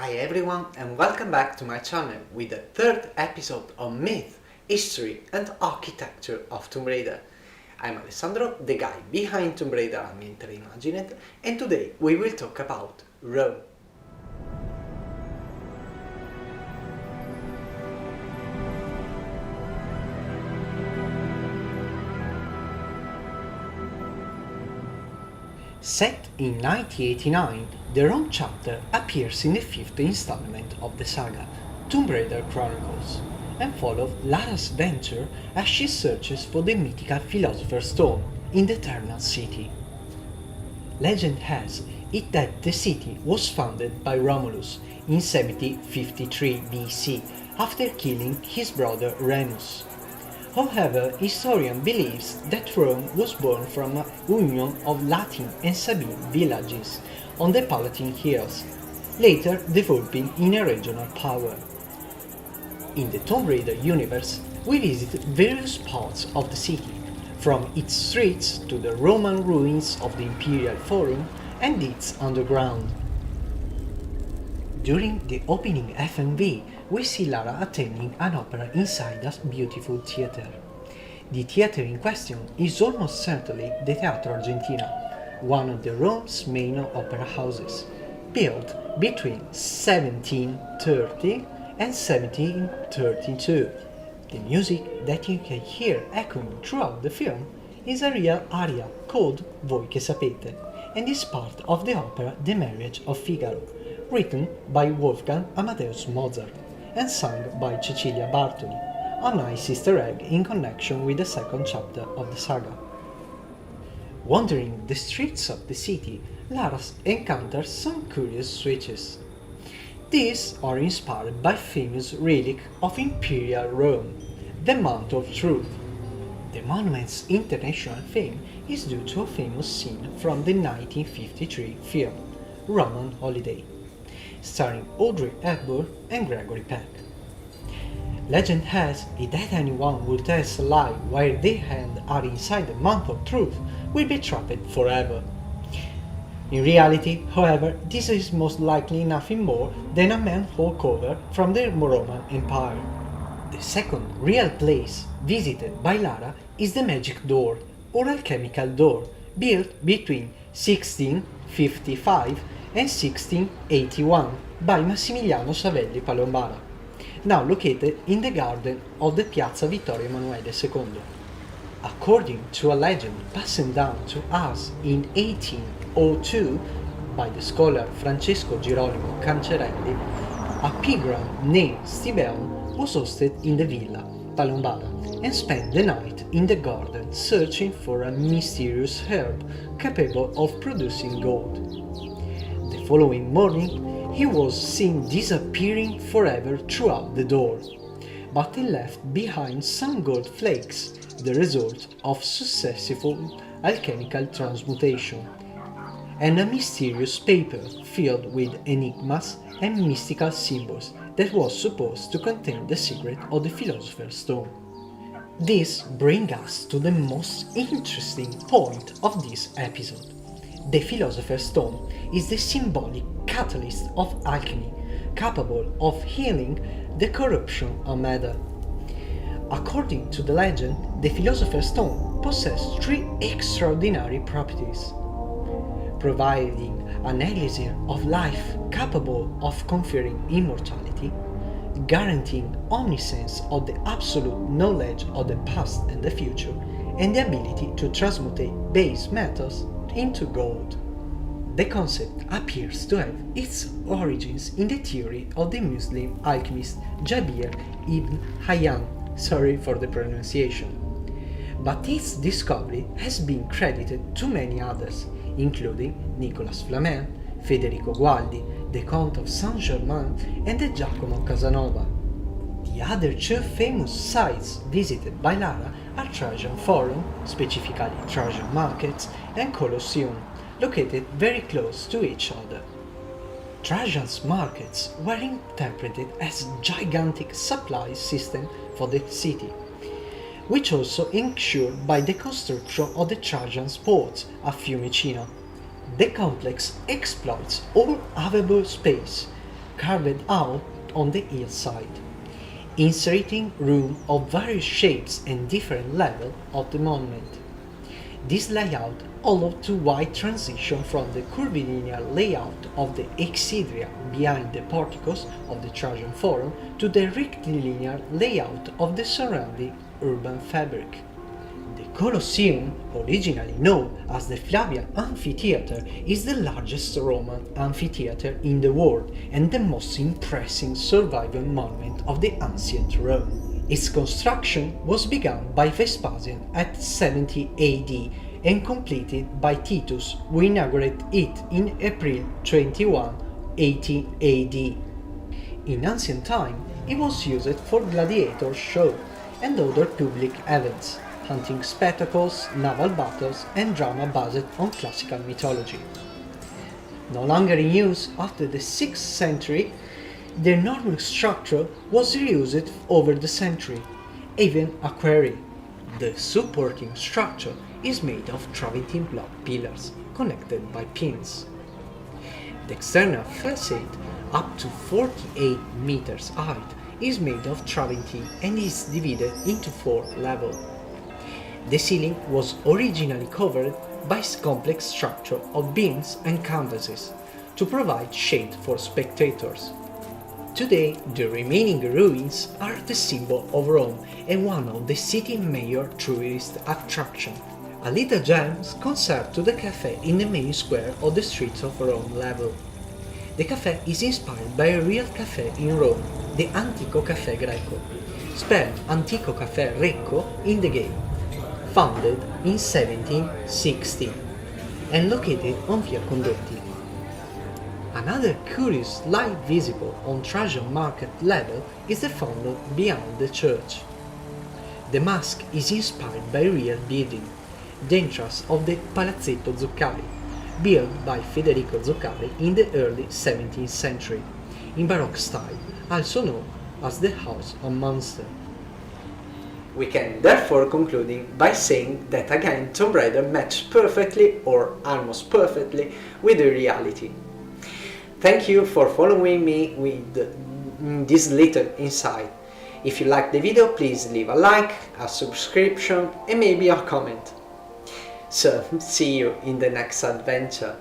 Hi everyone and welcome back to my channel with the third episode of Myth, History and Architecture of Tomb Raider. I'm Alessandro, the guy behind Tomb Raider Ambiente Reimagined, and today we will talk about Rome. Set in 1989, the Rome chapter appears in the fifth installment of the saga, Tomb Raider Chronicles, and follows Lara's adventure as she searches for the mythical Philosopher Stone in the Eternal City. Legend has it that the city was founded by Romulus in 7053 BC after killing his brother Remus. However, historian believes that Rome was born from a union of Latin and Sabine villages on the Palatine Hills, later developing in a regional power. In the Tomb Raider universe, we visit various parts of the city, from its streets to the Roman ruins of the Imperial Forum and its underground. During the opening FMV, we see Lara attending an opera inside a beautiful theater. The theater in question is almost certainly the Teatro Argentina, one of the Rome's main opera houses, built between 1730 and 1732. The music that you can hear echoing throughout the film is a real aria called Voi che sapete, and is part of the opera The Marriage of Figaro, written by Wolfgang Amadeus Mozart and sung by Cecilia Bartoli, a nice Easter egg in connection with the second chapter of the saga. Wandering the streets of the city, Lara encounters some curious switches. These are inspired by famous relic of Imperial Rome, the Mount of Truth. The monument's international fame is due to a famous scene from the 1953 film Roman Holiday, starring Audrey Hepburn and Gregory Peck. Legend has it that anyone who tells a lie while their hands are inside the Mount of Truth will be trapped forever. In reality, however, this is most likely nothing more than a manhole cover from the Roman Empire. The second real place visited by Lara is the Magic Door, or Alchemical Door, built between 1655 and 1681 by Massimiliano Savelli Palombara, now located in the garden of the Piazza Vittorio Emanuele II. According to a legend passed down to us in 1802 by the scholar Francesco Girolamo Cancerelli, a pilgrim named Stibeon was hosted in the Villa Palombara and spent the night in the garden searching for a mysterious herb capable of producing gold. The following morning, he was seen disappearing forever throughout the door, but he left behind some gold flakes, the result of successful alchemical transmutation, and a mysterious paper filled with enigmas and mystical symbols that was supposed to contain the secret of the Philosopher's Stone. This brings us to the most interesting point of this episode. The Philosopher's Stone is the symbolic catalyst of alchemy, capable of healing the corruption of matter. According to the legend, the Philosopher's Stone possesses three extraordinary properties: providing an elixir of life capable of conferring immortality, guaranteeing omniscience of the absolute knowledge of the past and the future, and the ability to transmute base metals into gold. The concept appears to have its origins in the theory of the Muslim alchemist Jabir ibn Hayyan, sorry for the pronunciation, but its discovery has been credited to many others, including Nicolas Flamel, Federico Gualdi, the Count of Saint-Germain, and the Giacomo Casanova. The other two famous sites visited by Lara are Trajan Forum, specifically Trajan Markets, and Colosseum, located very close to each other. Trajan's markets were interpreted as a gigantic supply system for the city, which also ensured by the construction of the Trajan's port at Fiumicino. The complex exploits all available space, carved out on the hillside, inserting rooms of various shapes and different levels of the monument. This layout allowed to wide transition from the curvilinear layout of the exedria behind the porticos of the Trajan Forum to the rectilinear layout of the surrounding urban fabric. The Colosseum, originally known as the Flavian Amphitheatre, is the largest Roman amphitheatre in the world and the most impressive surviving monument of the ancient Rome. Its construction was begun by Vespasian at 70 AD and completed by Titus, who inaugurated it in April 21, 80 AD. In ancient time, it was used for gladiator shows and other public events, hunting spectacles, naval battles, and drama based on classical mythology. No longer in use after the 6th century, the enormous structure was reused over the century, even a quarry. The supporting structure is made of travertine block pillars connected by pins. The external facade, up to 48 meters height, is made of travertine and is divided into 4 levels. The ceiling was originally covered by a complex structure of beams and canvases to provide shade for spectators. Today, the remaining ruins are the symbol of Rome and one of the city's major tourist attractions. A little gem conserved to the cafe in the main square of the streets of Rome level. The cafe is inspired by a real cafe in Rome, the Antico Caffè Greco, spelled Antico Caffè Recco in the game, founded in 1760 and located on Via Condotti. Another curious light visible on Trajan market level is the fountain beyond the church. The mask is inspired by a real building, the entrance of the Palazzetto Zuccari, built by Federico Zuccari in the early 17th century, in Baroque style, also known as the House of Monsters. We can therefore concluding by saying that again Tomb Raider matched perfectly or almost perfectly with the reality. Thank you for following me with this little insight. If you liked the video, please leave a like, a subscription and maybe a comment. So, see you in the next adventure.